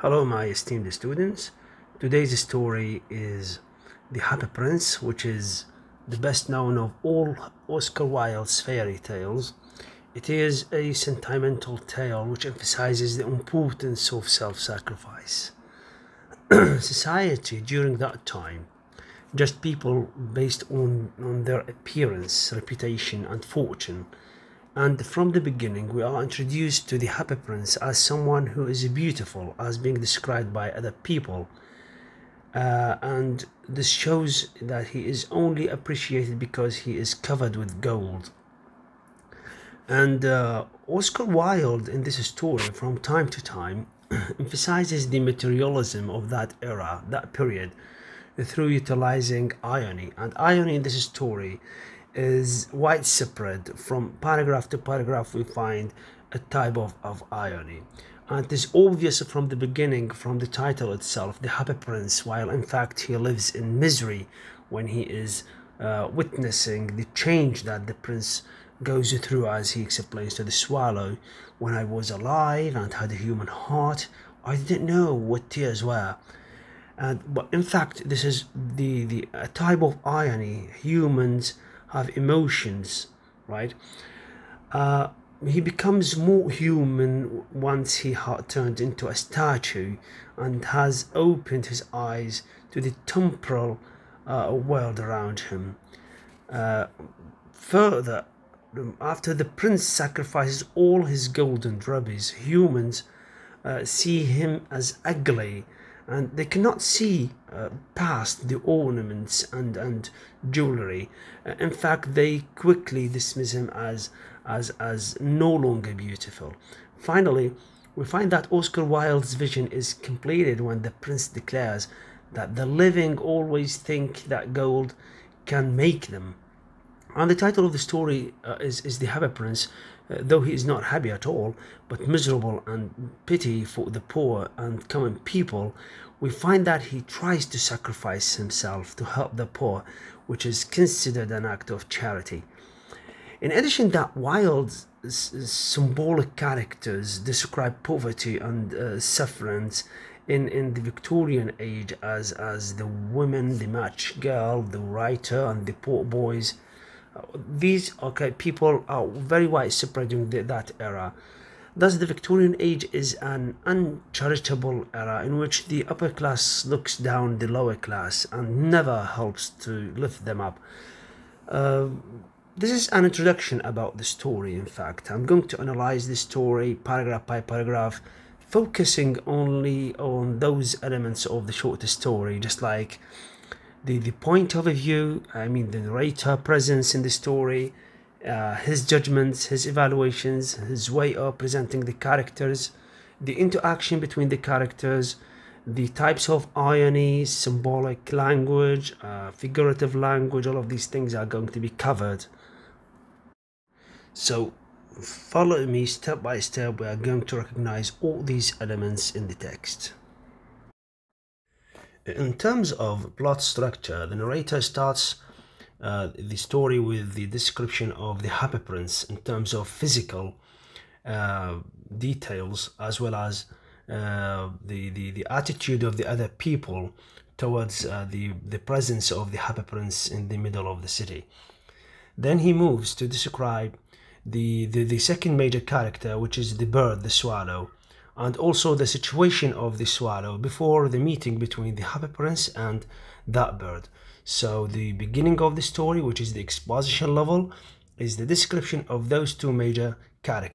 Hello, my esteemed students. Today's story is The Happy Prince, which is the best known of all Oscar Wilde's fairy tales. It is a sentimental tale which emphasizes the importance of self-sacrifice. Society during that time, just people based on their appearance, reputation, and fortune. And from the beginning, we are introduced to the Happy Prince as someone who is beautiful, as being described by other people. And this shows that he is only appreciated because he is covered with gold. And Oscar Wilde, in this story, from time to time, emphasizes the materialism of that era, that period, through utilizing irony. And irony in this story is widespread. From paragraph to paragraph we find a type of irony, and it is obvious from the beginning, from the title itself, The Happy Prince, while in fact he lives in misery when he is witnessing the change that the prince goes through, as he explains to the swallow. When I was alive and had a human heart, I didn't know what tears were. But in fact, this is the a type of irony. Humans have emotions, right? He becomes more human once he turned into a statue and has opened his eyes to the temporal world around him. Further, after the prince sacrifices all his golden rubies, humans see him as ugly, and they cannot see past the ornaments and jewelry. In fact, they quickly dismiss him as no longer beautiful. Finally, we find that Oscar Wilde's vision is completed when the prince declares that the living always think that gold can make them. And the title of the story is The Happy Prince, though he is not happy at all, but miserable and pity for the poor and common people. We find that he tries to sacrifice himself to help the poor, which is considered an act of charity. In addition, that Wilde's symbolic characters describe poverty and sufferance in the Victorian age as the women, the match girl, the writer, and the poor boys. These people are very widespread during that era. Thus, the Victorian age is an uncharitable era in which the upper class looks down the lower class and never helps to lift them up. This is an introduction about the story. In fact, I'm going to analyze the story paragraph by paragraph, focusing only on those elements of the short story, just like the point of view, the narrator presence in the story, his judgments, his evaluations, his way of presenting the characters, the interaction between the characters, the types of irony, symbolic language, figurative language. All of these things are going to be covered. So follow me step by step. We are going to recognize all these elements in the text. In terms of plot structure, the narrator starts the story with the description of the Happy Prince in terms of physical details, as well as the attitude of the other people towards the presence of the Happy Prince in the middle of the city. Then he moves to describe the second major character, which is the bird, the swallow, and also the situation of the swallow before the meeting between the Happy Prince and that bird. So the beginning of the story, which is the exposition level, is the description of those two major characters.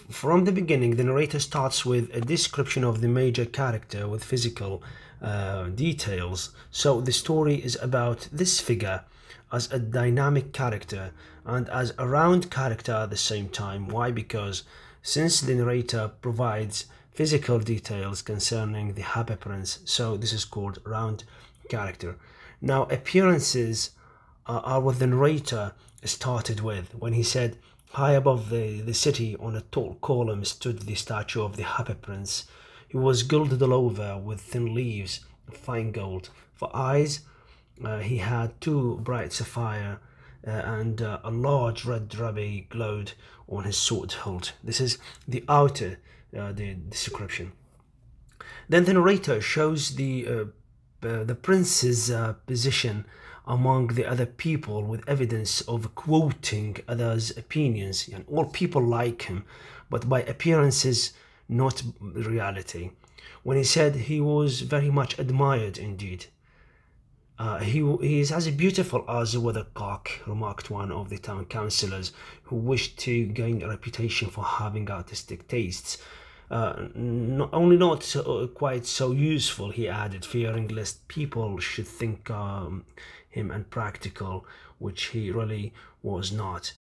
From the beginning, the narrator starts with a description of the major character with physical details. So the story is about this figure as a dynamic character and as a round character at the same time. Why? Because since the narrator provides physical details concerning the Happy Prince, so this is called round character. Now, appearances are what the narrator started with when he said, high above the city on a tall column stood the statue of the Happy Prince. He was gilded all over with thin leaves of fine gold. For eyes, he had two bright sapphire and a large red ruby glowed on his sword hilt. This is the outer the description. Then the narrator shows the prince's position among the other people with evidence of quoting others' opinions. And all people like him, but by appearances, not reality. When he said he was very much admired indeed. He is as beautiful as a weathercock, remarked one of the town councillors, who wished to gain a reputation for having artistic tastes. Not quite so useful, he added, fearing lest people should think him unpractical, which he really was not.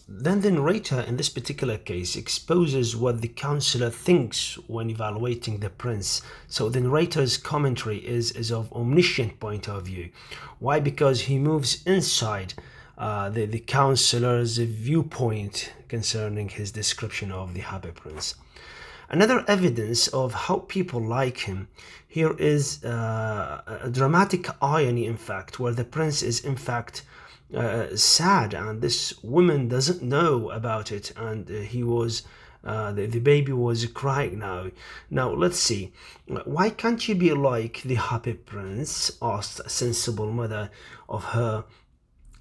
Then the narrator in this particular case exposes what the counselor thinks when evaluating the prince. So the narrator's commentary is of omniscient point of view. Why? Because he moves inside the counselor's viewpoint concerning his description of the happy prince. Another evidence of how people like him here is a dramatic irony, in fact, where the prince is in fact sad, and this woman doesn't know about it, and he was the baby was crying now. Now let's see, why can't you be like the happy prince? Asked a sensible mother of her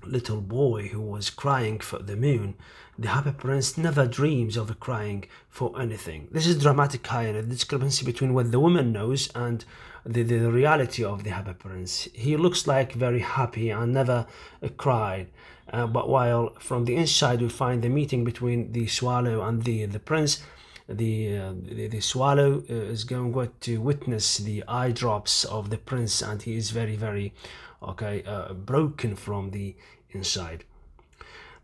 little boy who was crying for the moon. The happy prince never dreams of crying for anything. This is dramatic irony, the discrepancy between what the woman knows and the reality of the happy prince. He looks like very happy and never cried, but while from the inside we find the meeting between the swallow and the prince. The swallow is going to witness the eye drops of the prince, and he is very broken from the inside.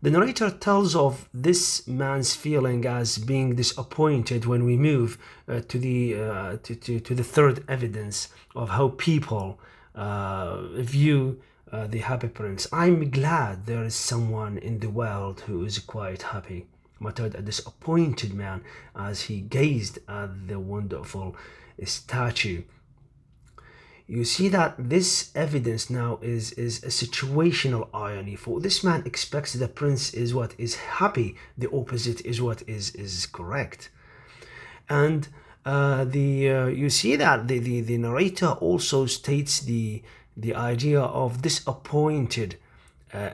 The narrator tells of this man's feeling as being disappointed when we move to the third evidence of how people view the happy prince. I'm glad there is someone in the world who is quite happy, muttered a disappointed man as he gazed at the wonderful statue. You see that this evidence now is a situational irony, for this man expects the prince is what is happy, the opposite is what is correct. And you see that the narrator also states the idea of disappointed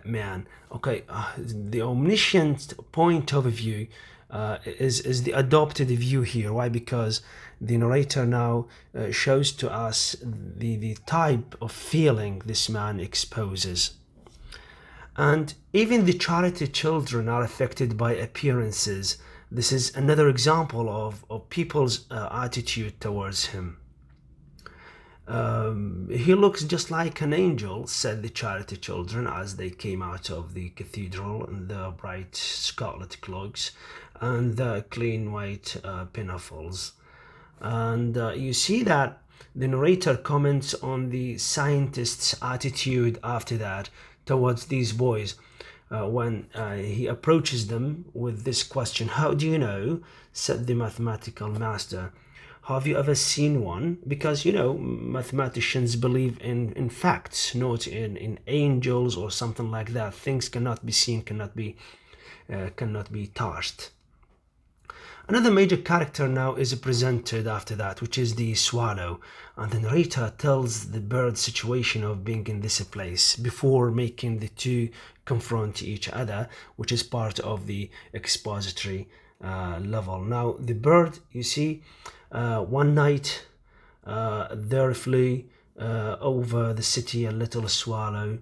man. Okay, the omniscient point of view is the adopted view here. Why? Because the narrator now shows to us the type of feeling this man exposes. And even the charity children are affected by appearances. This is another example of people's attitude towards him. He looks just like an angel, said the charity children as they came out of the cathedral in their bright scarlet cloaks and the clean white pinafores. And you see that the narrator comments on the scientist's attitude after that towards these boys when he approaches them with this question. How do you know? Said the mathematical master. Have you ever seen one? Because, you know, mathematicians believe in facts, not in angels or something like that. Things cannot be seen, cannot be touched. Another major character now is presented after that, which is the swallow, and the narrator tells the bird's situation of being in this place before making the two confront each other, which is part of the expository level. Now, the bird, you see, one night there flew over the city a little swallow.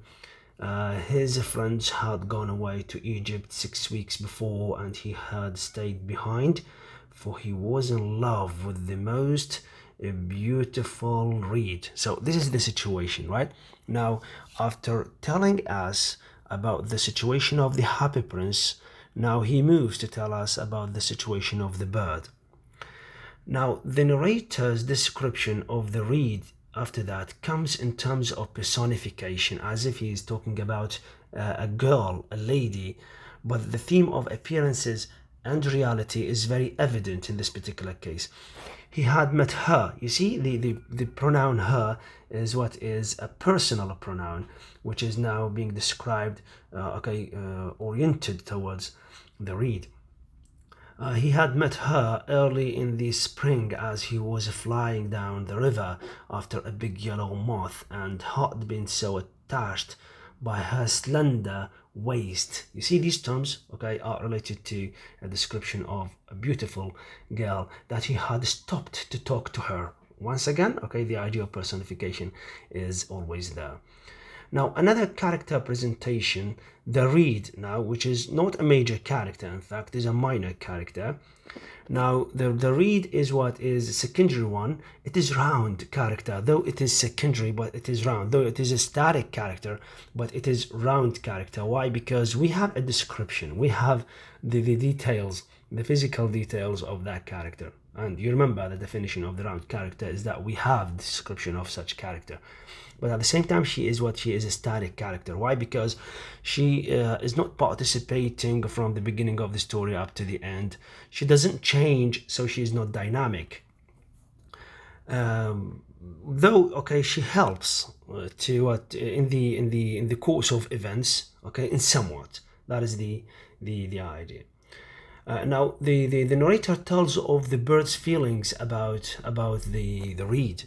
His friends had gone away to Egypt 6 weeks before, and he had stayed behind, for he was in love with the most beautiful reed. So this is the situation, right? Now, after telling us about the situation of the happy prince, now he moves to tell us about the situation of the bird. Now, the narrator's description of the reed after that comes in terms of personification, as if he is talking about a girl, a lady, but the theme of appearances and reality is very evident in this particular case. He had met her. You see, the pronoun her is what is a personal pronoun, which is now being described, oriented towards the reed. He had met her early in the spring as he was flying down the river after a big yellow moth, and had been so attached by her slender waist. You see, these terms, okay, are related to a description of a beautiful girl that he had stopped to talk to her. Once again, okay, the idea of personification is always there. Now, another character presentation, the reed, now, which is not a major character, in fact, is a minor character. Now, the reed is what is a secondary one. It is round character, though it is secondary, but it is round. Though it is a static character, but it is round character. Why? Because we have a description. We have the details, the physical details of that character. And you remember the definition of the round character is that we have the description of such character. But at the same time, she is a static character. Why? Because she is not participating from the beginning of the story up to the end. She doesn't change, so she is not dynamic. Though, okay, she helps in the course of events, okay, in somewhat. That is the idea. Now, the narrator tells of the bird's feelings about the reed.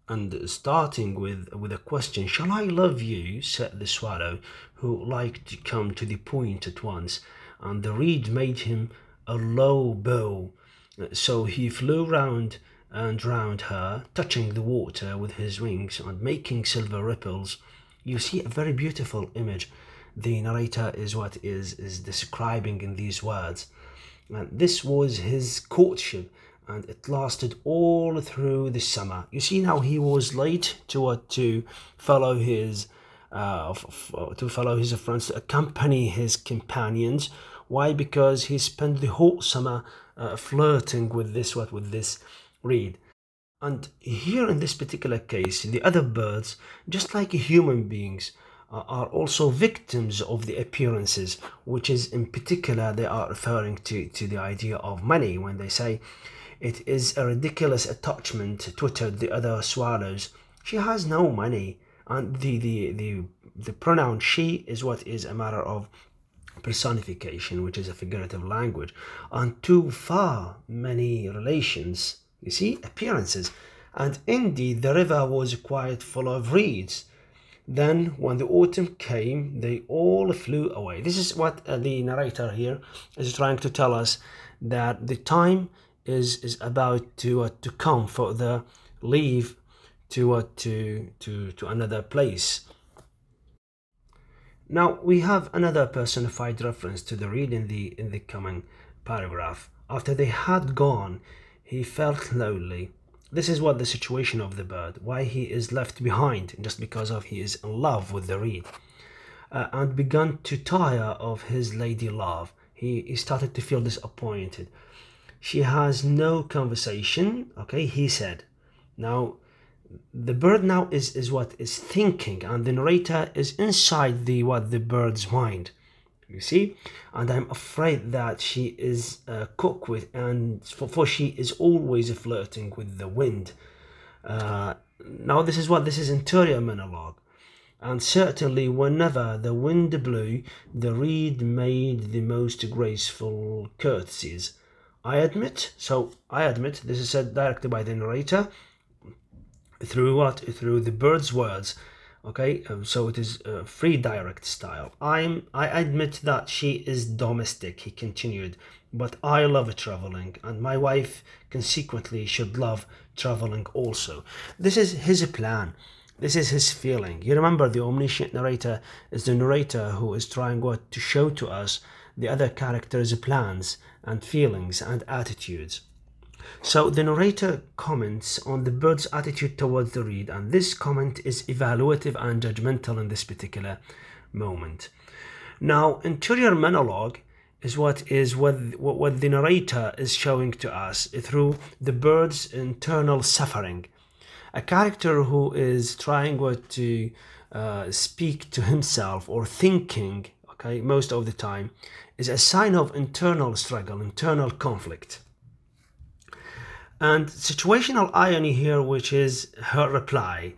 And starting with a question, "Shall I love you?" said the swallow, who liked to come to the point at once. And the reed made him a low bow, so he flew round and round her, touching the water with his wings and making silver ripples. You see a very beautiful image. The narrator is what is describing in these words. And this was his courtship, and it lasted all through the summer. You see, now he was late to follow his friends, to accompany his companions. Why? Because he spent the whole summer flirting with this reed. And here in this particular case, the other birds, just like human beings, are also victims of the appearances, which is in particular they are referring to the idea of money when they say, "It is a ridiculous attachment," twittered the other swallows. "She has no money." And the pronoun "she" is what is a matter of personification, which is a figurative language, and too far many relations, you see, appearances. And indeed the river was quite full of reeds. Then when the autumn came, they all flew away. This is what the narrator here is trying to tell us, that the time is about to come for the leave to another place. Now we have another personified reference to the reed in the coming paragraph. After they had gone, he felt lonely. This is what the situation of the bird, why he is left behind, just because of he is in love with the reed, and began to tire of his lady love. He started to feel disappointed. "She has no conversation," okay, he said. Now, the bird now is what is thinking, and the narrator is inside the bird's mind. You see, and I'm afraid that she is cooked with, and for she is always flirting with the wind. Now this is interior monologue, and certainly whenever the wind blew, the reed made the most graceful courtesies. I admit, this is said directly by the narrator through the bird's words. Okay, so it is a free direct style. I admit that she is domestic, he continued, but I love traveling, and my wife consequently should love traveling also. This is his plan. This is his feeling. You remember, the omniscient narrator is the narrator who is trying to show to us the other characters' plans and feelings and attitudes. So the narrator comments on the bird's attitude towards the reed, and this comment is evaluative and judgmental in this particular moment. Now, interior monologue is what the narrator is showing to us through the bird's internal suffering. A character who is trying to speak to himself or thinking, okay, most of the time, is a sign of internal struggle, internal conflict. And situational irony here, which is her reply,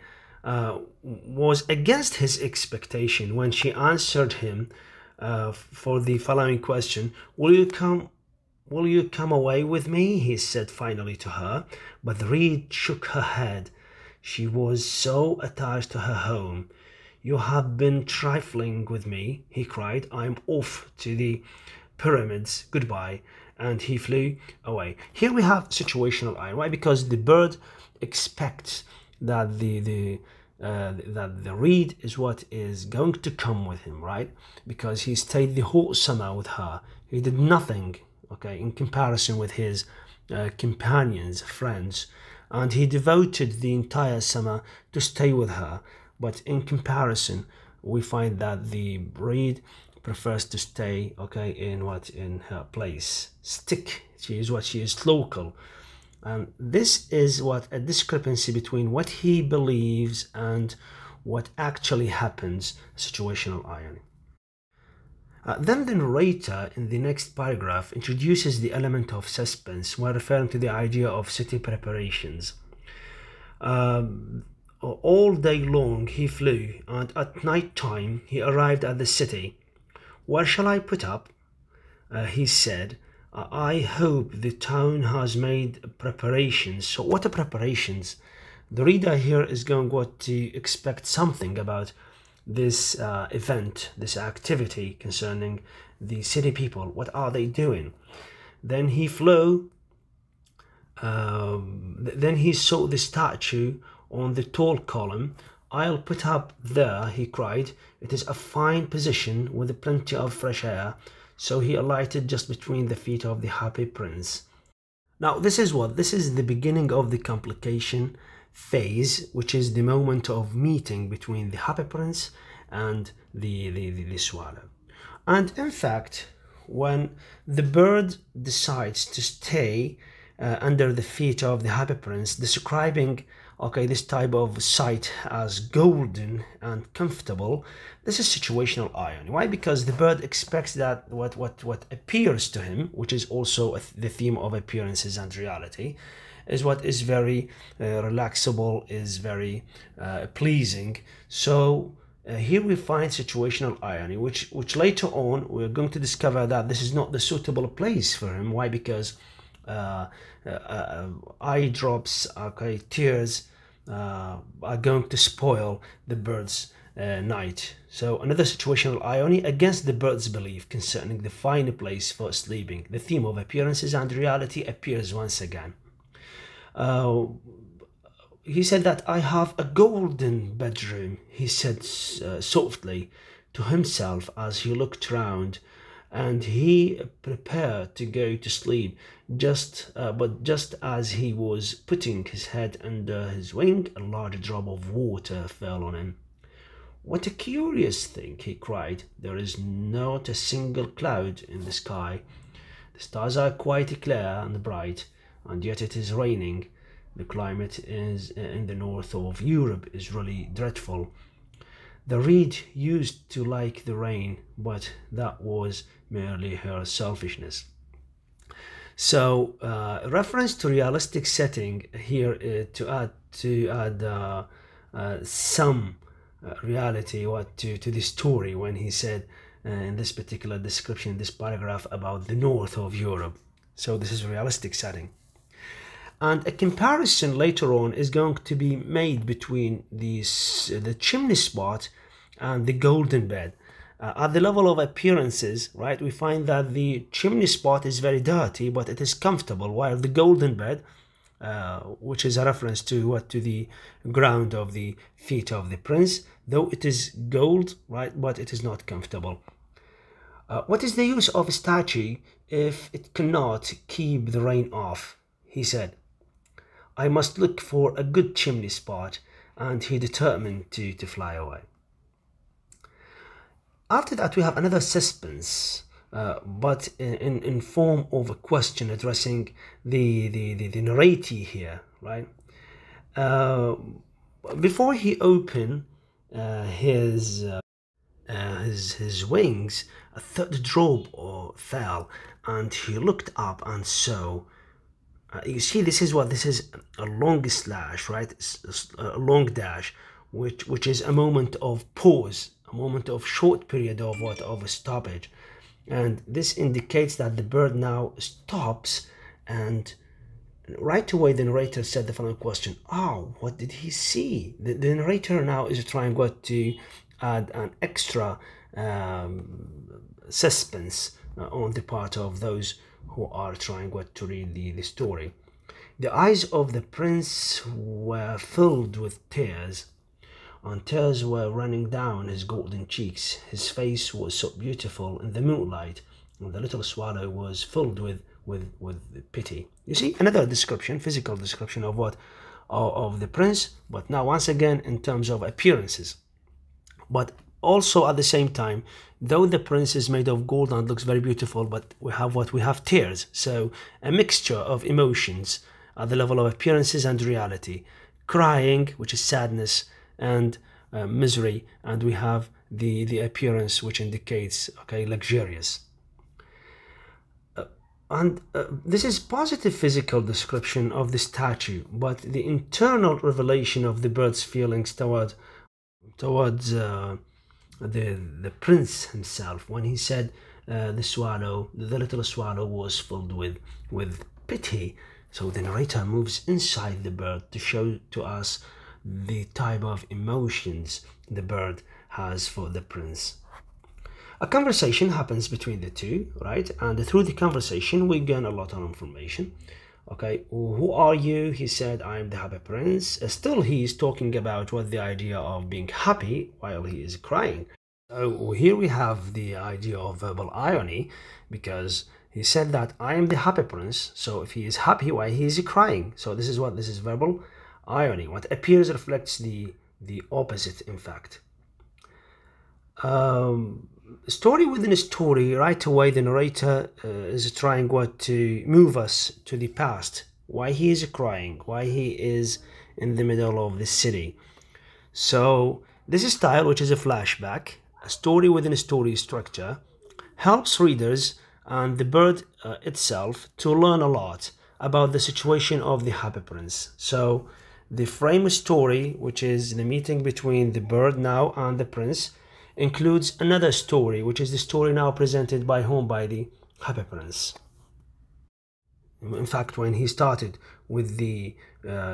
was against his expectation when she answered him for the following question: "Will you come Will you come away with me? He said finally to her, but the reed shook her head. She was so attached to her home. You have been trifling with me, he cried. I'm off to the pyramids. Goodbye. And he flew away. Here we have situational irony. Why? Because the bird expects that the reed is what is going to come with him, right? Because he stayed the whole summer with her. He did nothing, okay, in comparison with his companions, friends, and he devoted the entire summer to stay with her. But in comparison, we find that the reed prefers to stay, okay, in her place. Stick. She is local. And this is what a discrepancy between what he believes and what actually happens, situational irony. Then the narrator in the next paragraph introduces the element of suspense while referring to the idea of city preparations. All day long he flew, and at night time he arrived at the city. Where shall I put up? He said. I hope the town has made preparations. So what are preparations? The reader here is going to expect something about this event, this activity concerning the city people. What are they doing? Then he flew. Then he saw the statue on the tall column. I'll put up there, he cried. It is a fine position with plenty of fresh air. So he alighted just between the feet of the happy prince. Now this is what? This is the beginning of the complication phase, which is the moment of meeting between the happy prince and the swallow. And in fact, when the bird decides to stay under the feet of the happy prince, describing this type of sight as golden and comfortable, this is situational irony. Why? Because the bird expects that what appears to him, which is also the theme of appearances and reality, is what is very relaxable, is very pleasing. So here we find situational irony, which later on we're going to discover that this is not the suitable place for him. Why? Because eye drops, tears are going to spoil the bird's night. So another situational irony against the bird's belief concerning the fine place for sleeping. The theme of appearances and reality appears once again. He said that I have a golden bedroom, he said softly to himself as he looked round, and he prepared to go to sleep. But just as he was putting his head under his wing, a large drop of water fell on him. What a curious thing, he cried. There is not a single cloud in the sky. The stars are quite clear and bright, and yet it is raining. The climate is in the north of Europe is really dreadful. The reed used to like the rain, but that was merely her selfishness. So reference to realistic setting here to add some reality to the story when he said in this particular description, this paragraph about the north of Europe. So this is a realistic setting. And a comparison later on is going to be made between the chimney spot and the golden bed. At the level of appearances, right, we find that the chimney spot is very dirty, but it is comfortable, while the golden bed, which is a reference to the ground of the feet of the prince, though it is gold, right, but it is not comfortable. What is the use of a statue if it cannot keep the rain off? He said. I must look for a good chimney spot, and he determined to fly away. After that, we have another suspense, but in form of a question addressing the narratee here, right? Before he opened his wings, a third drop fell, and he looked up and saw. You see, this is a long slash, right? A long dash, which is a moment of pause, a moment of short period of a stoppage. And this indicates that the bird now stops, and right away the narrator said the following question: oh, what did he see? The narrator now is trying to add an extra suspense on the part of those who are trying to read the story. The eyes of the prince were filled with tears, and tears were running down his golden cheeks. His face was so beautiful in the moonlight, and the little swallow was filled with pity. You see, another description, physical description of what of the prince, but now once again in terms of appearances. But also at the same time, though the prince is made of gold and looks very beautiful, but we have tears. So a mixture of emotions at the level of appearances and reality. Crying, which is sadness, and misery, and we have the appearance, which indicates luxurious. And this is positive physical description of the statue, but the internal revelation of the bird's feelings towards the prince himself, when he said the little swallow was filled with pity. So the narrator moves inside the bird to show to us the type of emotions the bird has for the prince. A conversation happens between the two, right? And through the conversation, we gain a lot of information. Okay, who are you? He said, I'm the happy prince. Still, he is talking about what the idea of being happy while he is crying. So here we have the idea of verbal irony, because he said that I am the happy prince. So if he is happy, why he is crying? So this is verbal irony. What appears reflects the opposite, in fact. Story within a story, right away the narrator is trying to move us to the past, why he is crying, why he is in the middle of the city. So this style, which is a flashback, a story within a story structure, helps readers and the bird itself to learn a lot about the situation of the happy prince. So the frame story, which is the meeting between the bird now and the prince, includes another story, which is the story now presented by whom? By the happy prince. In fact, when he started with the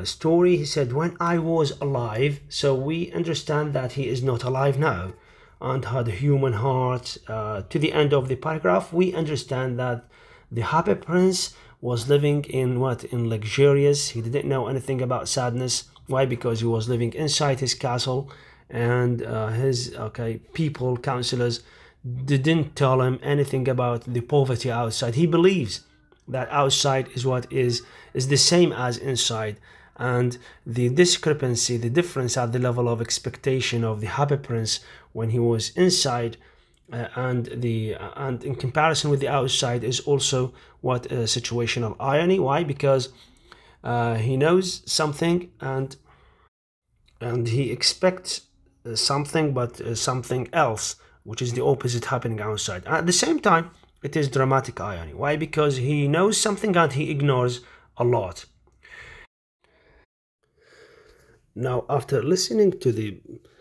story, he said, when I was alive. So we understand that he is not alive now and had a human heart. To the end of the paragraph, we understand that the happy prince was living in luxurious. He didn't know anything about sadness. Why? Because he was living inside his castle, and his people, counselors, didn't tell him anything about the poverty outside. He believes that outside is the same as inside, and the discrepancy, the difference at the level of expectation of the happy prince when he was inside and in comparison with the outside is also situational irony. Why? Because he knows something and he expects something, but something else, which is the opposite, happening outside. At the same time, it is dramatic irony. Why? Because he knows something and he ignores a lot. Now, after listening to the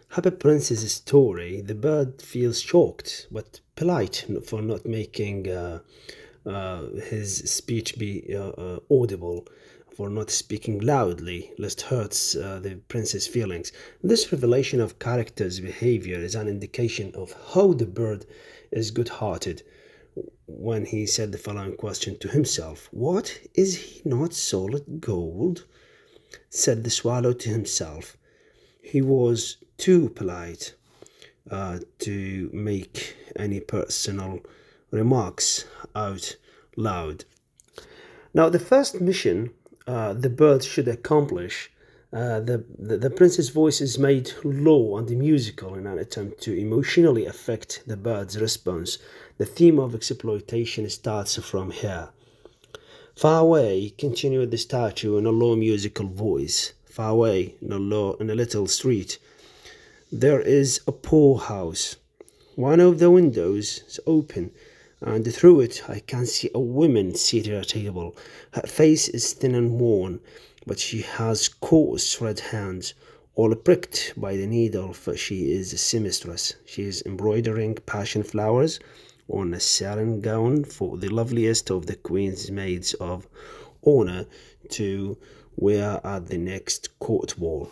happy prince's story, the bird feels shocked but polite for not making his speech be audible, for not speaking loudly, lest hurts the prince's feelings. This revelation of character's behavior is an indication of how the bird is good-hearted when he said the following question to himself: what, is he not solid gold? Said the swallow to himself. He was too polite to make any personal remarks out loud. Now, the first mission the bird should accomplish, the prince's voice is made low and musical in an attempt to emotionally affect the bird's response. The theme of exploitation starts from here. Far away, continued the statue in a low musical voice. Far away, in a little street, there is a poor house. One of the windows is open, and through it I can see a woman seated at a table. Her face is thin and worn, but she has coarse red hands, all pricked by the needle, for she is a seamstress. She is embroidering passion flowers on a satin gown for the loveliest of the queen's maids of honor to wear at the next court ball.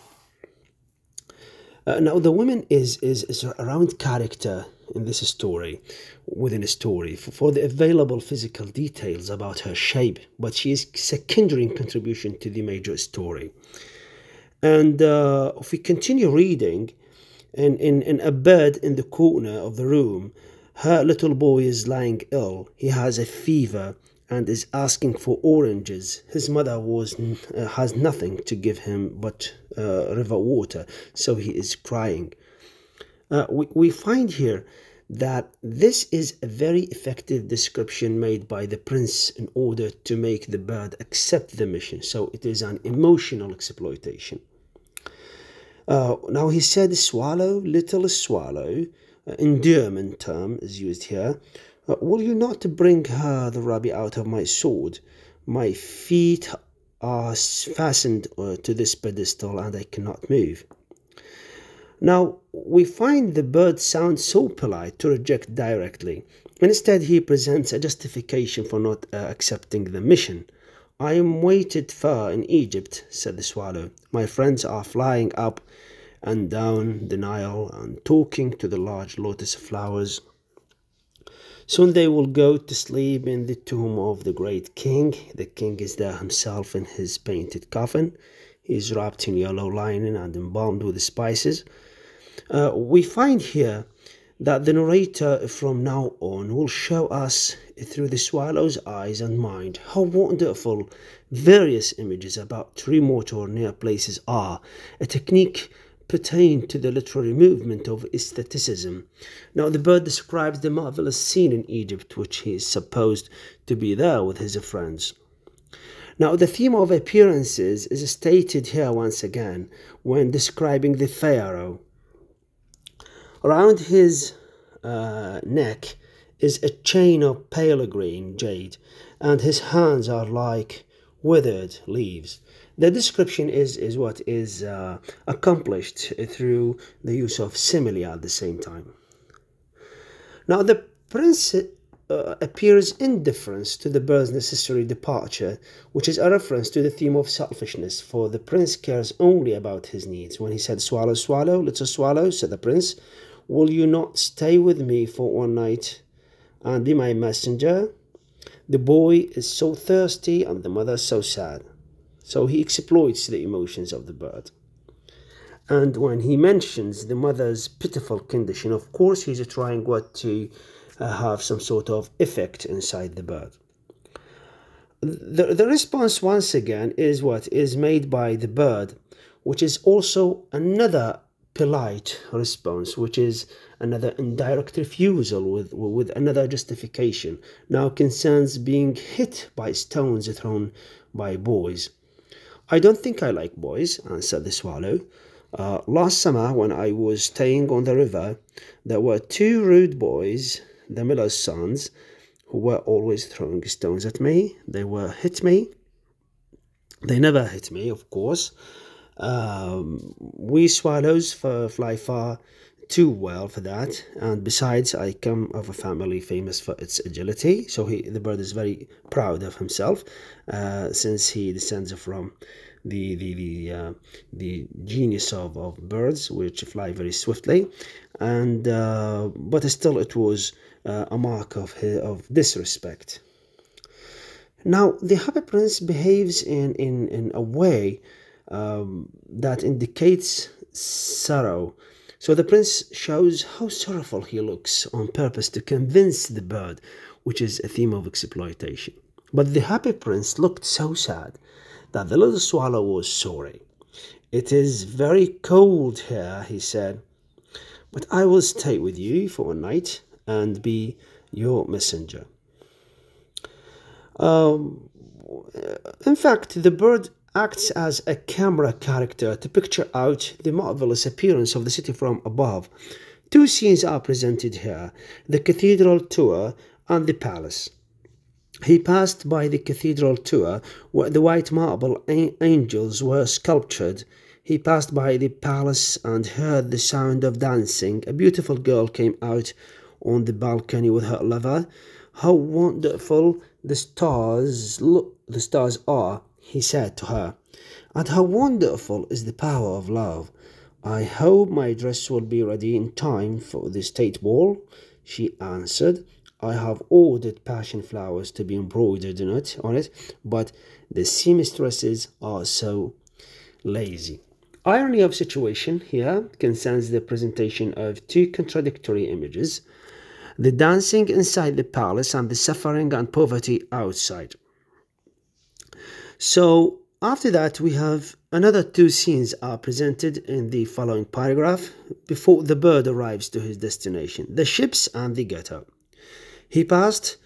Now, the woman is a round character in this story, within a story, for the available physical details about her shape, but she is secondary in contribution to the major story. And if we continue reading, in a bed in the corner of the room, her little boy is lying ill. He has a fever and is asking for oranges. His mother has nothing to give him but river water, so he is crying. We find here that this is a very effective description made by the prince in order to make the bird accept the mission. So it is an emotional exploitation. Now he said, swallow, little swallow, endearment term is used here. Will you not bring her the rabbit out of my sword? My feet are fastened to this pedestal and I cannot move. Now, we find the bird sounds so polite to reject directly. Instead, he presents a justification for not accepting the mission. I am waited for in Egypt, said the swallow. My friends are flying up and down the Nile and talking to the large lotus flowers. Soon they will go to sleep in the tomb of the great king. The king is there himself in his painted coffin. He is wrapped in yellow linen and embalmed with spices. We find here that the narrator from now on will show us through the swallow's eyes and mind how wonderful various images about remote or near places are, a technique pertain to the literary movement of aestheticism. Now the bird describes the marvelous scene in Egypt, which he is supposed to be there with his friends. Now the theme of appearances is stated here once again when describing the pharaoh. Around his neck is a chain of pale green jade, and his hands are like withered leaves. The description is what is accomplished through the use of simile at the same time. Now the prince appears indifference to the bird's necessary departure, which is a reference to the theme of selfishness, for the prince cares only about his needs. When he said, swallow, swallow, little swallow, said the prince, will you not stay with me for one night and be my messenger? The boy is so thirsty and the mother so sad. So he exploits the emotions of the bird. And when he mentions the mother's pitiful condition, of course he's trying to have some sort of effect inside the bird. The response once again is made by the bird, which is also another polite response, which is another indirect refusal with another justification. Now concerns being hit by stones thrown by boys. I don't think I like boys, answered the swallow. Last summer, when I was staying on the river, there were two rude boys, the miller's sons, who were always throwing stones at me. They hit me. They never hit me, of course. We swallows fly far too well for that, and besides, I come of a family famous for its agility. So the bird is very proud of himself, since he descends from the genius of birds, which fly very swiftly, and but still it was a mark of disrespect. Now the happy prince behaves in a way that indicates sorrow. So the prince shows how sorrowful he looks on purpose to convince the bird, which is a theme of exploitation. But the happy prince looked so sad that the little swallow was sorry. It is very cold here, he said, but I will stay with you for a night and be your messenger. In fact, the bird acts as a camera character to picture out the marvelous appearance of the city from above. Two scenes are presented here, the cathedral tour and the palace. He passed by the cathedral tour, where the white marble angels were sculptured. He passed by the palace and heard the sound of dancing. A beautiful girl came out on the balcony with her lover. How wonderful the stars are, he said to her, and how wonderful is the power of love. I hope my dress will be ready in time for the state ball, she answered. I have ordered passion flowers to be embroidered on it, but the seamstresses are so lazy. Irony of situation here concerns the presentation of two contradictory images: the dancing inside the palace and the suffering and poverty outside. So after that, we have another two scenes are presented in the following paragraph before the bird arrives to his destination: the ships and the ghetto. He passed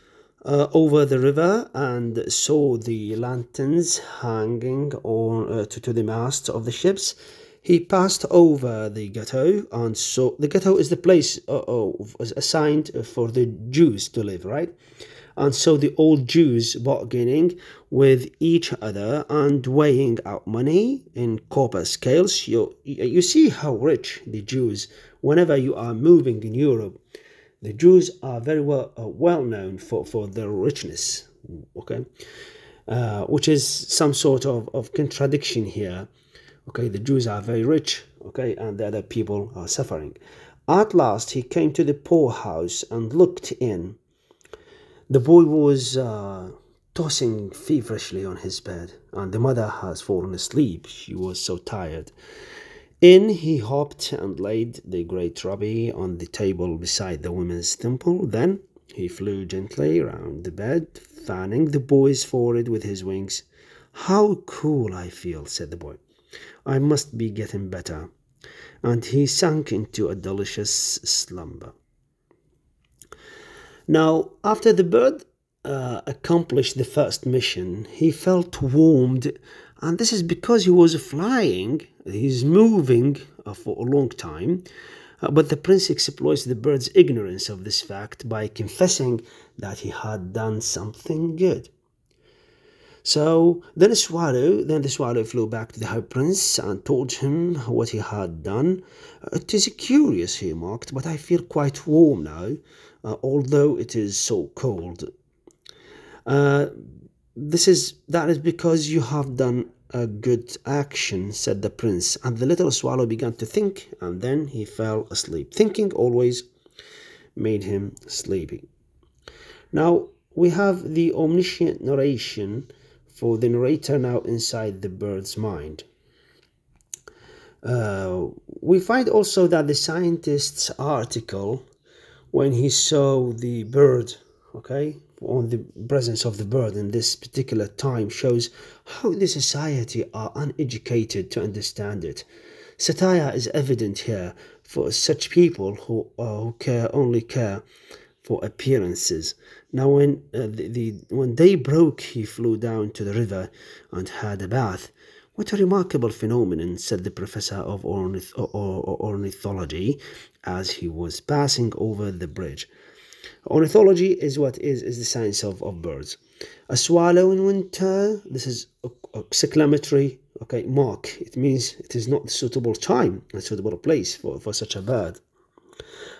over the river and saw the lanterns hanging on to the masts of the ships. He passed over the ghetto and saw the ghetto is the place assigned for the Jews to live, right? And so the old Jews bargaining with each other and weighing out money in copper scales. You see how rich the Jews, whenever you are moving in Europe, the Jews are very well known for their richness, okay? Which is some sort of contradiction here. Okay, the Jews are very rich, okay, and the other people are suffering. At last, he came to the poorhouse and looked in. The boy was tossing feverishly on his bed, and the mother has fallen asleep. She was so tired. In he hopped and laid the great Rabbi on the table beside the women's temple. Then he flew gently round the bed, fanning the boy's forehead with his wings. How cool I feel, said the boy. I must be getting better. And he sank into a delicious slumber. Now, after the bird accomplished the first mission, he felt warmed, and this is because he was flying. He's moving for a long time, but the prince exploits the bird's ignorance of this fact by confessing that he had done something good. So then the swallow flew back to the high prince and told him what he had done. It is curious, he remarked, but I feel quite warm now, although it is so cold. That is because you have done a good action, said the prince, and the little swallow began to think, and then he fell asleep. Thinking always made him sleepy. Now we have the omniscient narration for the narrator now inside the bird's mind. We find also that the scientist's article, when he saw the bird, okay, on the presence of the bird in this particular time, shows how the society are uneducated to understand it. Satire is evident here for such people who only care for appearances. Now when day broke, he flew down to the river and had a bath. What a remarkable phenomenon, said the professor of ornithology as he was passing over the bridge. Ornithology is the science of birds. A swallow in winter, this is a exclamatory mark. It means it is not a suitable time, a suitable place for such a bird.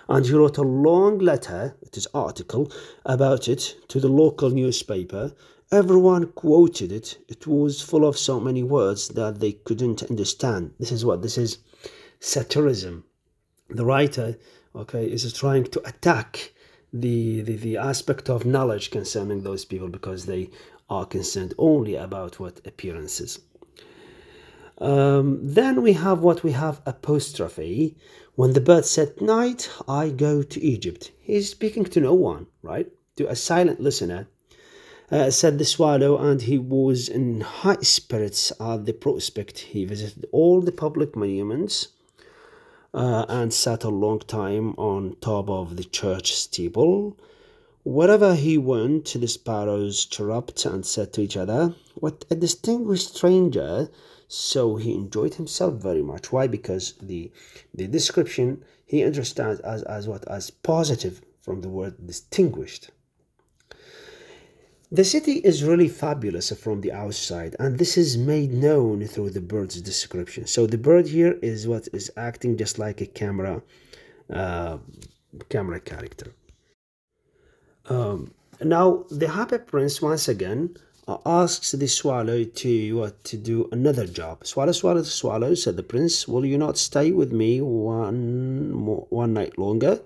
And he wrote a long letter, it is article, about it to the local newspaper. Everyone quoted it. It was full of so many words that they couldn't understand. This is satirism. The writer, is trying to attack the aspect of knowledge concerning those people because they are concerned only about what appearances. Then we have apostrophe. When the bird said, "Night, I go to Egypt." He's speaking to no one, right? To a silent listener, said the swallow, and he was in high spirits at the prospect. He visited all the public monuments and sat a long time on top of the church steeple. Wherever he went, the sparrows chirruped and said to each other, "What a distinguished stranger!" So he enjoyed himself very much. Why? Because the description he understands as positive from the word distinguished. The city is really fabulous from the outside, and this is made known through the bird's description. So the bird here is acting just like a camera character. Now the happy prince once again asks the swallow to do another job. Swallow, swallow, swallow, said the prince. Will you not stay with me one night longer?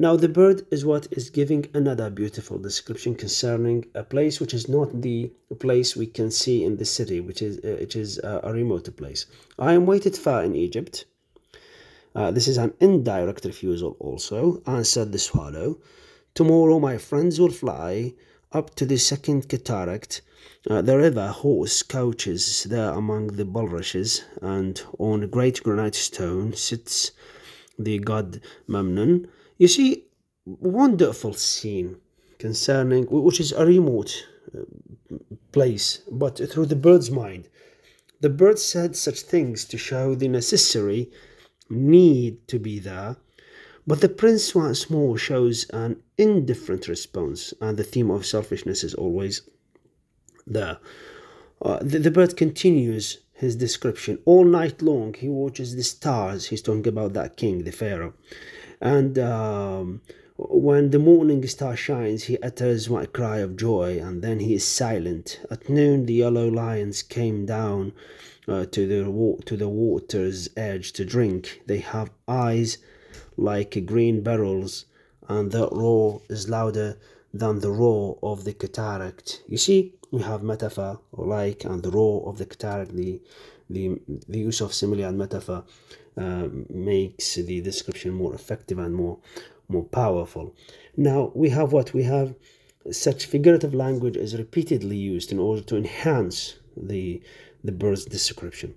Now the bird is what is giving another beautiful description concerning a place which is not the place we can see in the city, which is it is a remote place. I am waited far in Egypt. This is an indirect refusal also, answered the swallow. Tomorrow my friends will fly up to the second cataract. The river horse couches there among the bulrushes, and on a great granite stone sits the god Memnon. You see, wonderful scene concerning, which is a remote place, but through the bird's mind. The bird said such things to show the necessary need to be there, but the prince once more shows an indifferent response, and the theme of selfishness is always there. The bird continues his description. All night long he watches the stars. He's talking about that king, the pharaoh. And when the morning star shines, he utters one cry of joy, and then he is silent. At noon the yellow lions came down to the water's edge to drink. They have eyes like green barrels, and their roar is louder than the roar of the cataract. You see, we have metaphor or like, and the roar of the cataract. The use of simile and metaphor makes the description more effective and more powerful. Now we have what we have. Such figurative language is repeatedly used in order to enhance the bird's description.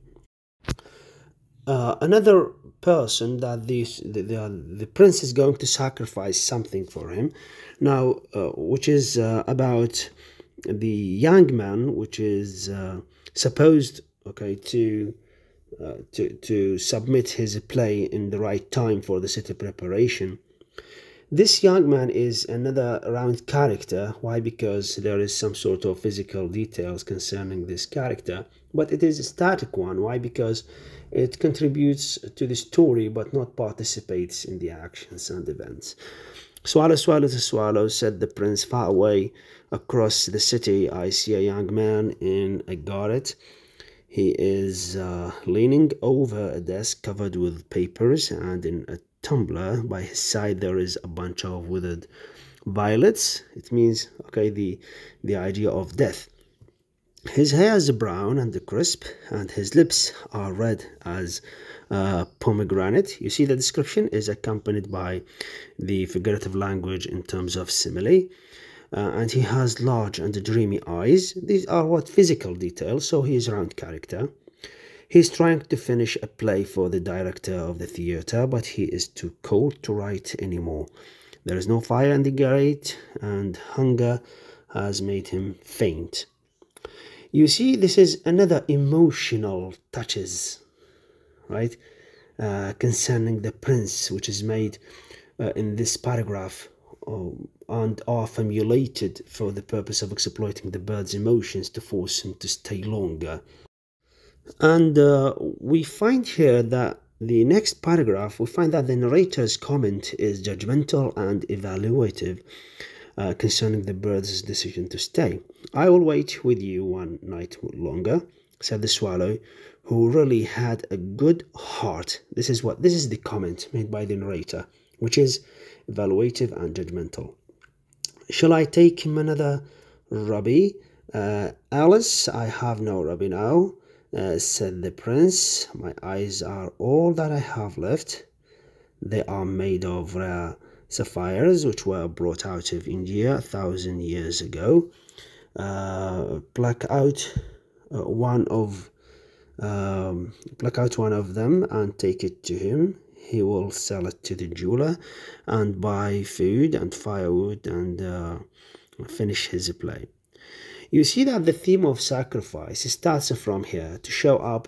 Another person that the prince is going to sacrifice something for him now, which is about the young man, which is supposed to submit his play in the right time for the city preparation. This young man is another round character. Why? Because there is some sort of physical details concerning this character, but it is a static one. Why? Because it contributes to the story but not participates in the actions and events. Swallow, swallow, to swallow, said the prince. Far away across the city I see a young man in a garret. He is leaning over a desk covered with papers, and in a tumbler by his side there is a bunch of withered violets. It means the idea of death. His hair is brown and crisp, and his lips are red as pomegranate. You see, the description is accompanied by the figurative language in terms of simile. And he has large and dreamy eyes. These are what physical details, so he is a round character. He's trying to finish a play for the director of the theater, but he is too cold to write anymore. There is no fire in the grate, and hunger has made him faint. You see, this is another emotional touches, right, concerning the prince, which is made in this paragraph, and are formulated for the purpose of exploiting the bird's emotions to force him to stay longer. And we find here that the next paragraph, we find that the narrator's comment is judgmental and evaluative concerning the bird's decision to stay. I will wait with you one night longer, said the swallow, who really had a good heart. This is the comment made by the narrator, which is evaluative and judgmental. Shall I take him another rubby? Alice, I have no rubby now, said the prince. My eyes are all that I have left. They are made of rare sapphires, which were brought out of India 1,000 years ago. Pluck out one of them and take it to him. He will sell it to the jeweler and buy food and firewood and finish his play. You see that the theme of sacrifice starts from here to show up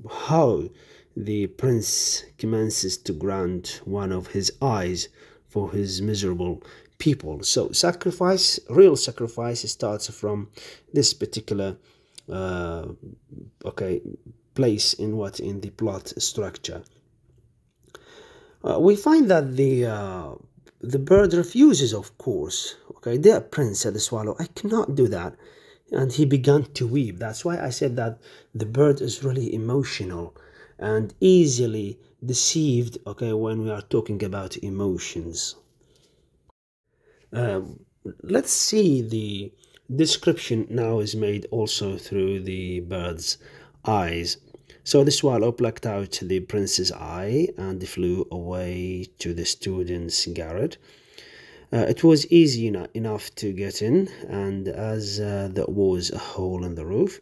how the prince commences to grant one of his eyes for his miserable people. So sacrifice, real sacrifice, starts from this particular place in the plot structure. We find that the the bird refuses, of course. Okay, dear prince, said the swallow, I cannot do that. And he began to weep. That's why I said that the bird is really emotional and easily deceived, okay, when we are talking about emotions. Let's see the description now is made also through the bird's eyes. So the swallow plucked out the prince's eye and flew away to the student's garret. It was easy enough to get in, and as there was a hole in the roof,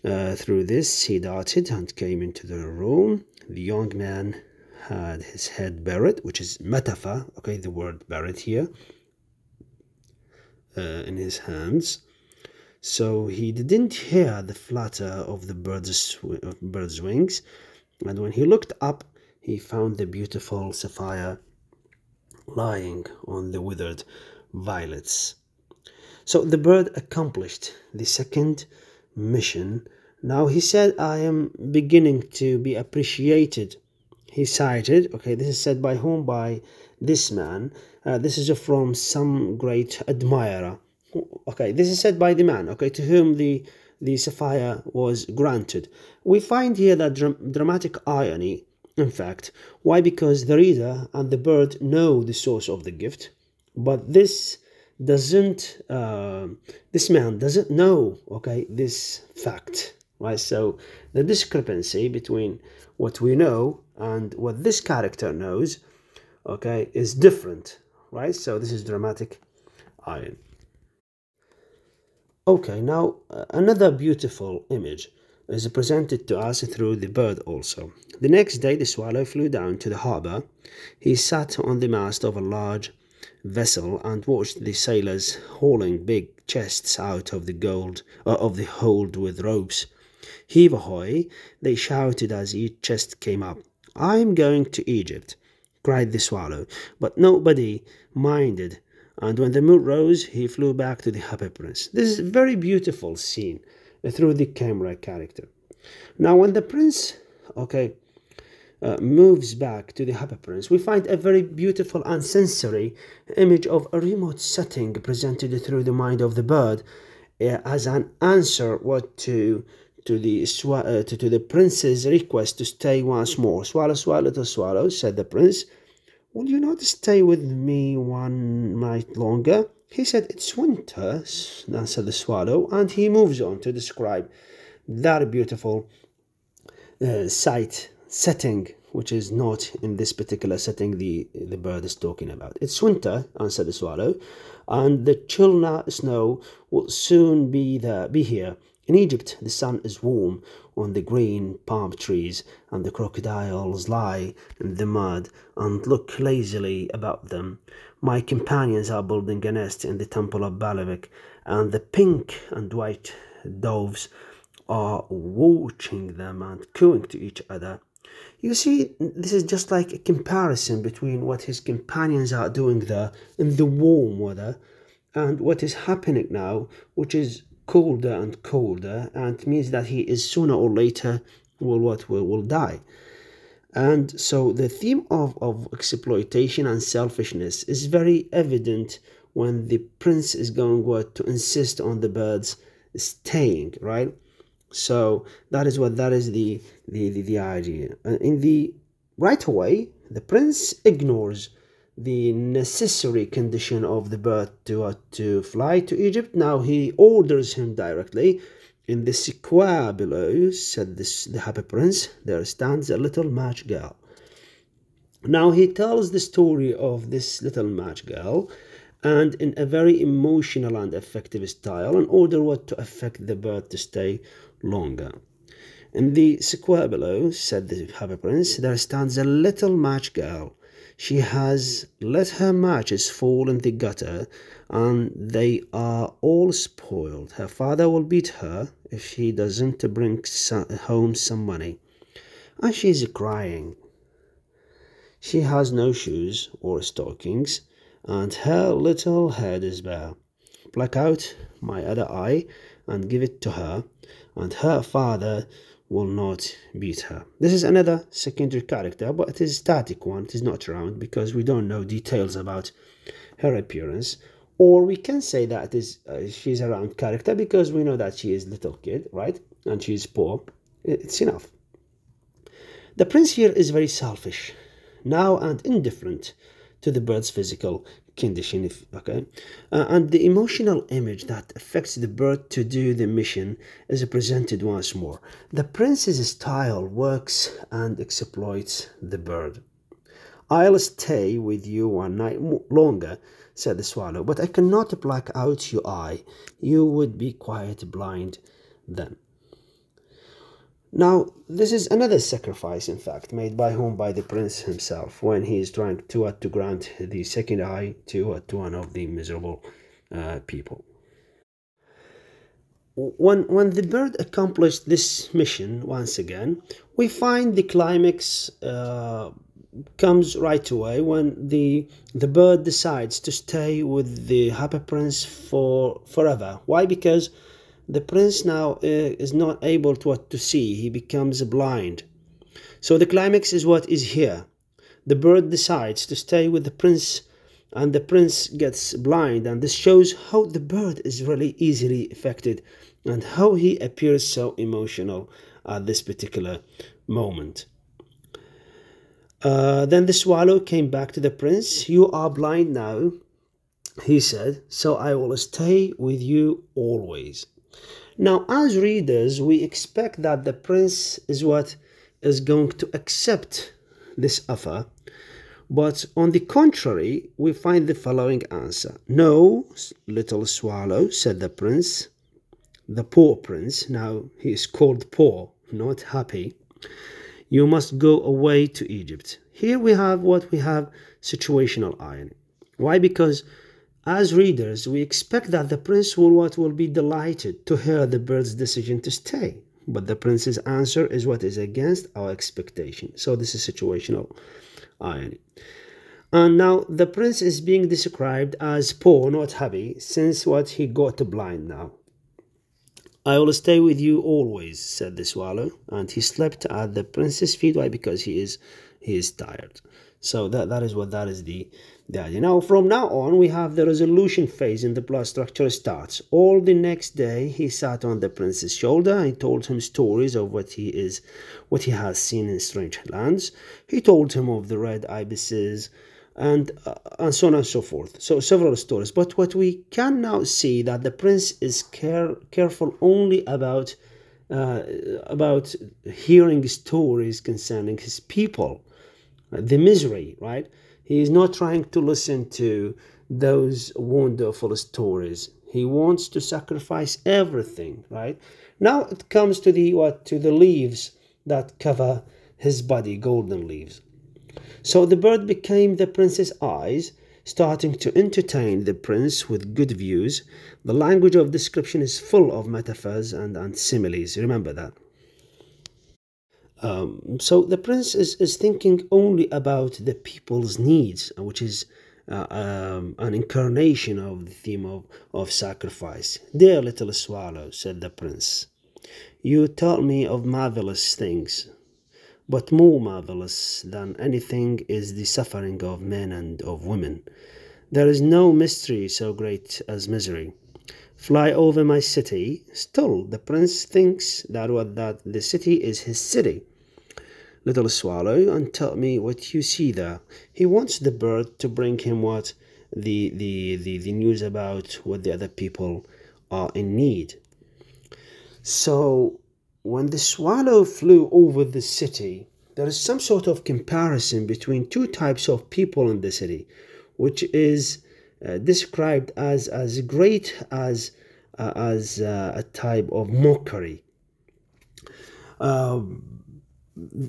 through this he darted and came into the room. The young man had his head buried, which is metaphor, okay, the word buried here, in his hands. So he didn't hear the flutter of the bird's wings, and when he looked up, he found the beautiful sapphire lying on the withered violets. So the bird accomplished the second mission. Now he said, I am beginning to be appreciated. He cited, okay, this is said by whom? By this man. This is from some great admirer. Okay, this is said by the man, okay, to whom the sapphire was granted. We find here that dramatic irony, in fact. Why? Because the reader and the bird know the source of the gift, but this man doesn't know, okay, this fact, right? So the discrepancy between what we know and what this character knows, okay, is different, right? So this is dramatic irony. Okay, now another beautiful image is presented to us through the bird also. The next day the swallow flew down to the harbour. He sat on the mast of a large vessel and watched the sailors hauling big chests out of the hold with ropes. Heave ahoy, they shouted as each chest came up. I am going to Egypt, cried the swallow, but nobody minded, and when the moon rose he flew back to the happy prince. This is a very beautiful scene through the camera character. Now when the prince, okay, moves back to the happy prince, we find a very beautiful and sensory image of a remote setting presented through the mind of the bird as an answer to the prince's request to stay once more. Swallow, swallow, little swallow, said the prince, will you not stay with me one night longer? He said, it's winter, answered the swallow, and he moves on to describe that beautiful setting, which is not in this particular setting the bird is talking about. It's winter, answered the swallow, and the chill snow will soon be here. In Egypt, the sun is warm on the green palm trees, and the crocodiles lie in the mud and look lazily about them. My companions are building a nest in the temple of Baalabek, and the pink and white doves are watching them and cooing to each other. You see, this is just like a comparison between what his companions are doing there in the warm weather and what is happening now, which is colder and colder, and means that he is sooner or later will die. And so the theme of exploitation and selfishness is very evident when the prince is going to insist on the birds staying, right? So that is the idea. In the right away, the prince ignores the necessary condition of the bird to fly to Egypt. Now he orders him directly. In the square below, said the happy prince, there stands a little match girl. Now he tells the story of this little match girl, and in a very emotional and effective style, in order to affect the bird to stay longer. In the square below, said the happy prince, there stands a little match girl. She has let her matches fall in the gutter, and they are all spoiled. Her father will beat her if she doesn't bring home some money. And she is crying. She has no shoes or stockings, and her little head is bare. Pluck out my other eye and give it to her, and her father will not beat her. This is another secondary character, but it is a static one. It is not around because we don't know details about her appearance. Or we can say that it is she's a round character because we know that she is little kid, right? And she is poor. It's enough. The prince here is very selfish now and indifferent to the bird's physical condition, and the emotional image that affects the bird to do the mission is presented once more. The prince's style works and exploits the bird. "I'll stay with you one night longer," said the swallow, "but I cannot black out your eye. You would be quite blind then." Now, this is another sacrifice, in fact, made by whom? By the prince himself, when he is trying to grant the second eye to one of the miserable people. When the bird accomplished this mission once again, we find the climax comes right away when the bird decides to stay with the happy prince forever. Why? Because the prince now is not able to see. He becomes blind. So the climax is what is here. The bird decides to stay with the prince, and the prince gets blind, and this shows how the bird is really easily affected and how he appears so emotional at this particular moment. Then the swallow came back to the prince. "You are blind now," he said, "so I will stay with you always." Now, as readers, we expect that the prince is going to accept this offer, but on the contrary, we find the following answer. "No, little swallow," said the prince, the poor prince. Now, he is called poor, not happy. "You must go away to Egypt." Here we have situational irony. Why? Because as readers, we expect that the prince will be delighted to hear the bird's decision to stay. But the prince's answer is what is against our expectation. So this is situational irony. And now the prince is being described as poor, not happy, since he got blind now. "I will stay with you always," said the swallow, and he slept at the prince's feet. Why? Because he is tired. So that is the idea. Now, from now on, we have the resolution phase in the plot structure starts. All the next day, he sat on the prince's shoulder and told him stories of what he has seen in strange lands. He told him of the red ibises and so on and so forth. So several stories. But what we can now see that the prince is careful only about hearing stories concerning his people. The misery, right? He is not trying to listen to those wonderful stories. He wants to sacrifice everything, right? Now it comes to the leaves that cover his body, golden leaves. So the bird became the prince's eyes, starting to entertain the prince with good views. The language of description is full of metaphors and similes. Remember that. So the prince is thinking only about the people's needs, which is an incarnation of the theme of sacrifice. "Dear little swallow," said the prince, "you tell me of marvelous things, but more marvelous than anything is the suffering of men and of women. There is no mystery so great as misery. Fly over my city." Still, the prince thinks that the city is his city. "Little swallow, and tell me what you see there." He wants the bird to bring him the news about what the other people are in need. So when the swallow flew over the city, there is some sort of comparison between two types of people in the city, which is described as great as a type of mockery.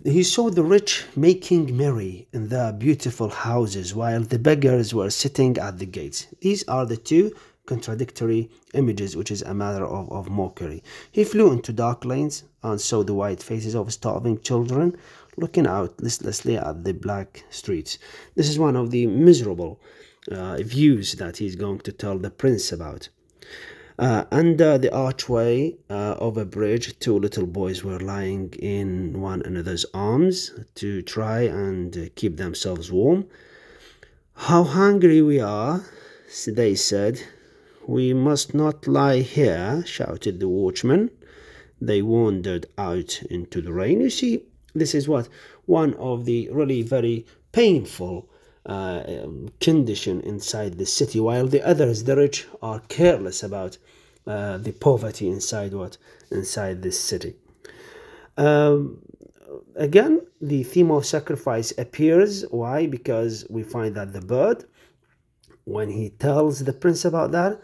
He saw the rich making merry in their beautiful houses, while the beggars were sitting at the gates. These are the two contradictory images, which is a matter of mockery. He flew into dark lanes and saw the white faces of starving children looking out listlessly at the black streets. This is one of the miserable views that he's going to tell the prince about. Under the archway of a bridge, two little boys were lying in one another's arms to try and keep themselves warm. "How hungry we are," they said. "We must not lie here," shouted the watchman. They wandered out into the rain. You see, this is what one of the really very painful condition inside the city, while the others, the rich, are careless about the poverty inside this city. Again, the theme of sacrifice appears. Why? Because we find that the bird, when he tells the prince about that,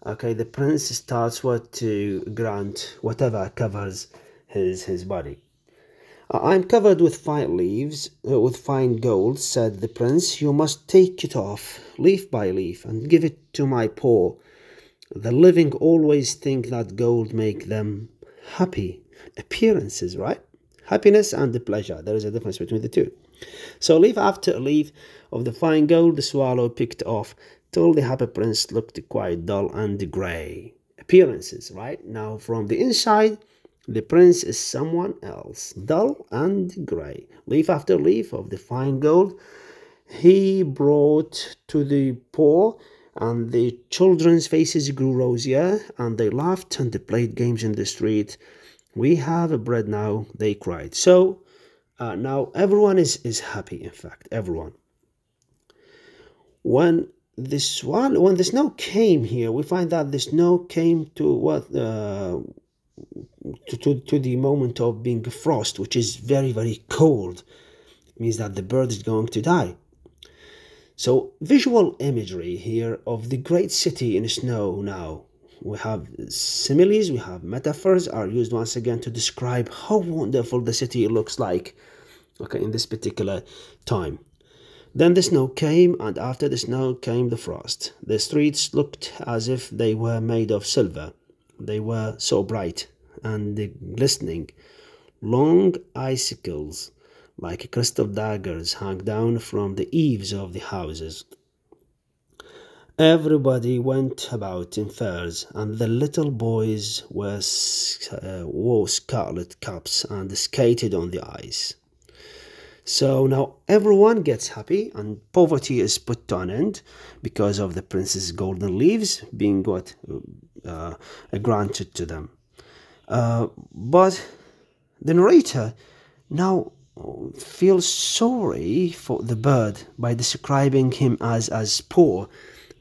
okay, the prince starts to grant whatever covers his body. "I'm covered with fine leaves, with fine gold," said the prince. "You must take it off, leaf by leaf, and give it to my poor. The living always think that gold make them happy." Appearances, right? Happiness and the pleasure. There is a difference between the two. So leaf after leaf of the fine gold the swallow picked off, till the happy prince looked quite dull and grey. Appearances, right? Now from the inside, the prince is someone else, dull and grey. Leaf after leaf of the fine gold he brought to the poor, and the children's faces grew rosier, and they laughed and they played games in the street. "We have bread now," they cried. So now everyone is happy, in fact, everyone. When the snow came here, we find that the snow came to what to the moment of being frost, which is very, very cold. It means that the bird is going to die. So visual imagery here of the great city in snow. Now we have similes, we have metaphors are used once again to describe how wonderful the city looks like, okay, in this particular time. Then the snow came, and after the snow came the frost. The streets looked as if they were made of silver. They were so bright and glistening. Long icicles, like crystal daggers, hung down from the eaves of the houses. Everybody went about in furs, and the little boys wore scarlet caps and skated on the ice. So now everyone gets happy, and poverty is put on end because of the prince's golden leaves being granted to them. But the narrator now feels sorry for the bird by describing him as poor.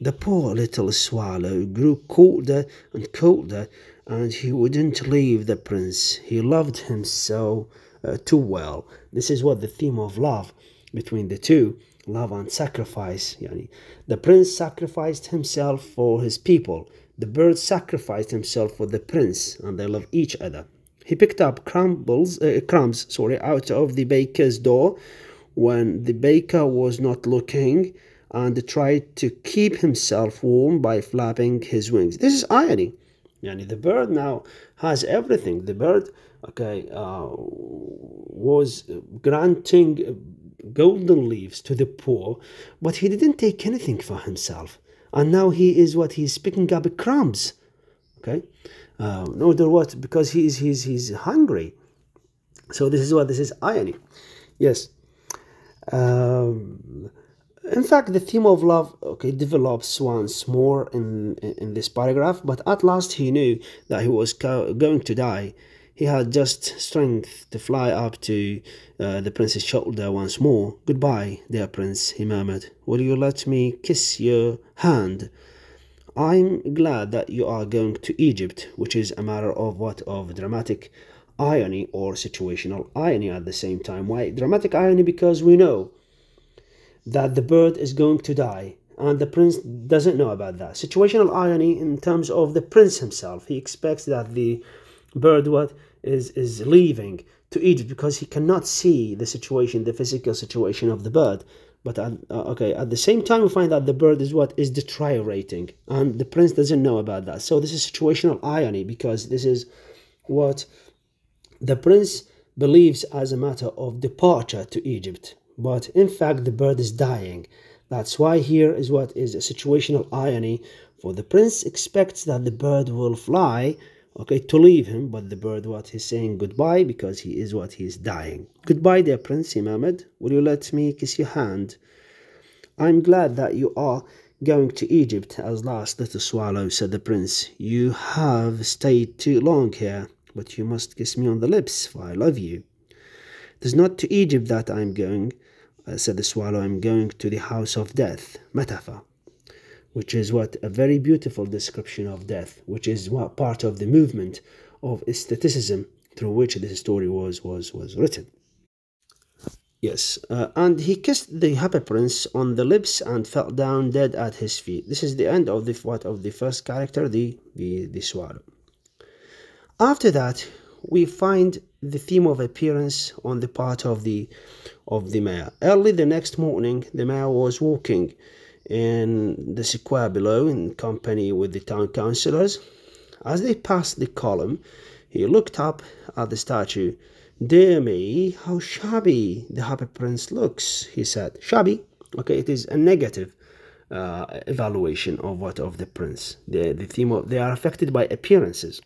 The poor little swallow grew colder and colder, and he wouldn't leave the prince. He loved him so too well. This is what the theme of love between the two, love and sacrifice. The prince sacrificed himself for his people. The bird sacrificed himself for the prince, and they love each other. He picked up crumbs out of the baker's door when the baker was not looking, and tried to keep himself warm by flapping his wings. This is irony. The bird now has everything. The bird, was granting golden leaves to the poor, but he didn't take anything for himself. And now he's picking up crumbs. Okay, in order what? Because he's hungry. So this is irony. Yes. In fact, the theme of love, develops once more in this paragraph. But at last he knew that he was going to die. He had just strength to fly up to the prince's shoulder once more. "Goodbye, dear prince," he murmured. "Will you let me kiss your hand? I'm glad that you are going to Egypt," which is a matter of dramatic irony or situational irony at the same time. Why dramatic irony? Because we know that the bird is going to die, and the prince doesn't know about that. Situational irony in terms of the prince himself. He expects that the bird is leaving to Egypt because he cannot see the situation, the physical situation of the bird. But at the same time, we find that the bird is deteriorating, and the prince doesn't know about that. So this is situational irony, because this is what the prince believes as a matter of departure to Egypt. But in fact, the bird is dying. That's why here is a situational irony For the prince expects that the bird will fly, okay, to leave him, but the bird, what he's saying goodbye, because he is what he is dying. Goodbye, dear Prince Imamad. Will you let me kiss your hand? I'm glad that you are going to Egypt as last, little swallow, said the prince. You have stayed too long here, but you must kiss me on the lips, for I love you. It is not to Egypt that I am going, said the swallow. I am going to the house of death, Metaphor, which is what a very beautiful description of death, which is what part of the movement of aestheticism through which this story was written. Yes, and he kissed the happy prince on the lips and fell down dead at his feet. This is the end of the first character, the swallow. After that, we find the theme of appearance on the part of the mayor. Early the next morning, the mayor was walking in the square below in company with the town councillors. As they passed the column, he looked up at the statue. Dear me, how shabby the happy prince looks, he said. Shabby? Okay, it is a negative evaluation of the prince. The theme of they are affected by appearances,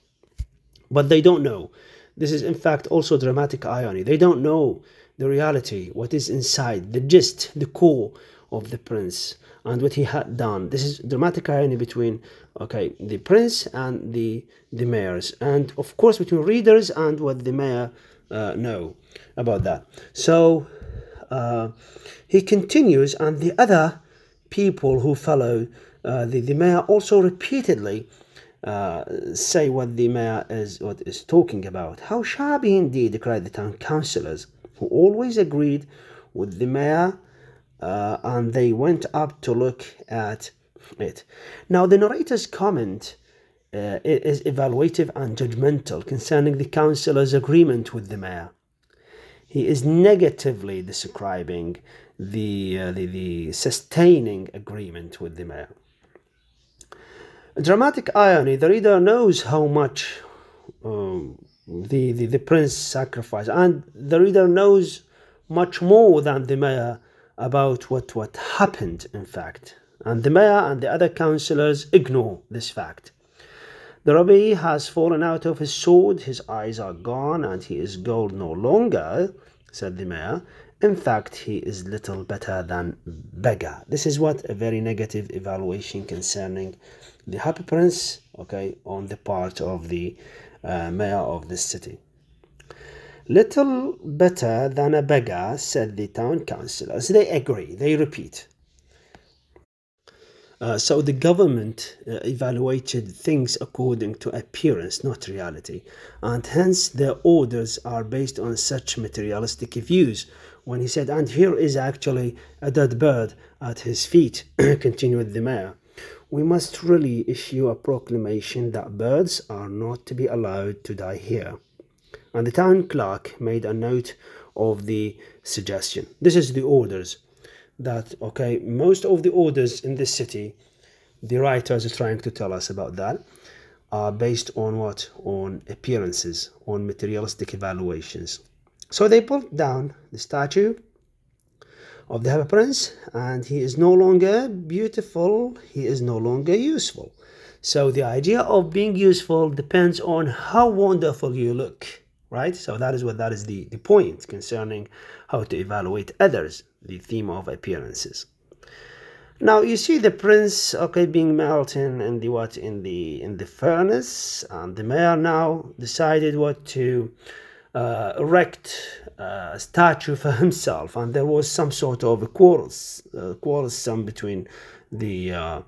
but they don't know. This is in fact also dramatic irony. They don't know the reality, what is inside, the gist, the core of the prince and what he had done. This is dramatic irony between the prince and the mayors, and of course between readers and what the mayor know about that. So he continues, and the other people who follow the mayor also repeatedly say what the mayor is talking about. How shabby indeed, cried the town councillors, who always agreed with the mayor, and they went up to look at it. Now the narrator's comment is evaluative and judgmental concerning the councillor's agreement with the mayor. He is negatively describing the sustaining agreement with the mayor. Dramatic irony, the reader knows how much the prince sacrificed, and the reader knows much more than the mayor about what happened in fact, and the mayor and the other councillors ignore this fact. The Rabbi has fallen out of his sword, his eyes are gone, and he is gold no longer, said the mayor. In fact, he is little better than beggar. This is what a very negative evaluation concerning the happy prince, on the part of the mayor of this city. Little better than a beggar, said the town councillors. They agree, they repeat. So the government evaluated things according to appearance, not reality, and hence their orders are based on such materialistic views. When he said, and here is actually a dead bird at his feet, continued the mayor, we must really issue a proclamation that birds are not to be allowed to die here. And the town clerk made a note of the suggestion. This is the orders. That most of the orders in this city, the writers are trying to tell us about that, are based on what? On appearances, on materialistic evaluations. So they pulled down the statue of the happy prince, and he is no longer beautiful, he is no longer useful. So the idea of being useful depends on how wonderful you look, right? So that is the point concerning how to evaluate others, the theme of appearances. Now you see the prince being melted in the furnace, and the mayor now decided what to erect a statue for himself, and there was some sort of a quarrelsome between the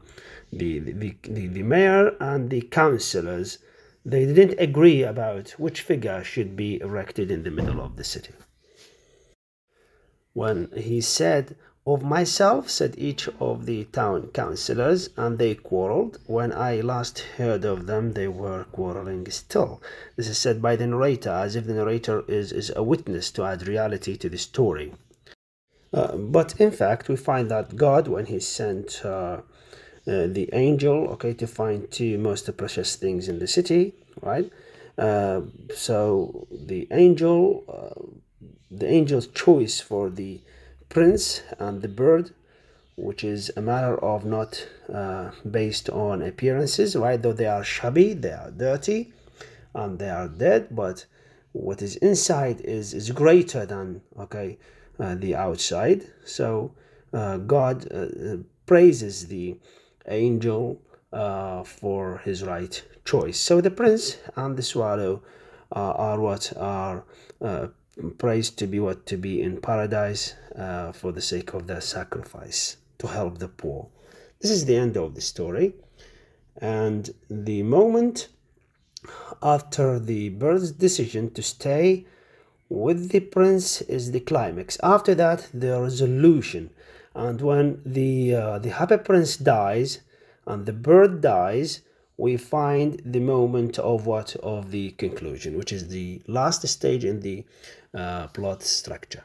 mayor and the councillors. They didn't agree about which figure should be erected in the middle of the city. When he said, of myself, said each of the town councillors, and they quarrelled. When I last heard of them, they were quarrelling still. This is said by the narrator, as if the narrator is a witness to add reality to the story. But in fact, we find that God, when he sent the angel, to find two most precious things in the city, right? So the angel's choice for the prince and the bird which is a matter of not based on appearances, right? Though they are shabby, they are dirty, and they are dead, but what is inside is greater than, okay, the outside. So God praises the angel for his right choice. So the prince and the swallow are what are praised to be what to be in paradise for the sake of their sacrifice to help the poor. This is the end of the story, and the moment after the bird's decision to stay with the prince is the climax. After that, the resolution, and when the happy prince dies and the bird dies, we find the moment of what, of the conclusion, which is the last stage in the plot structure.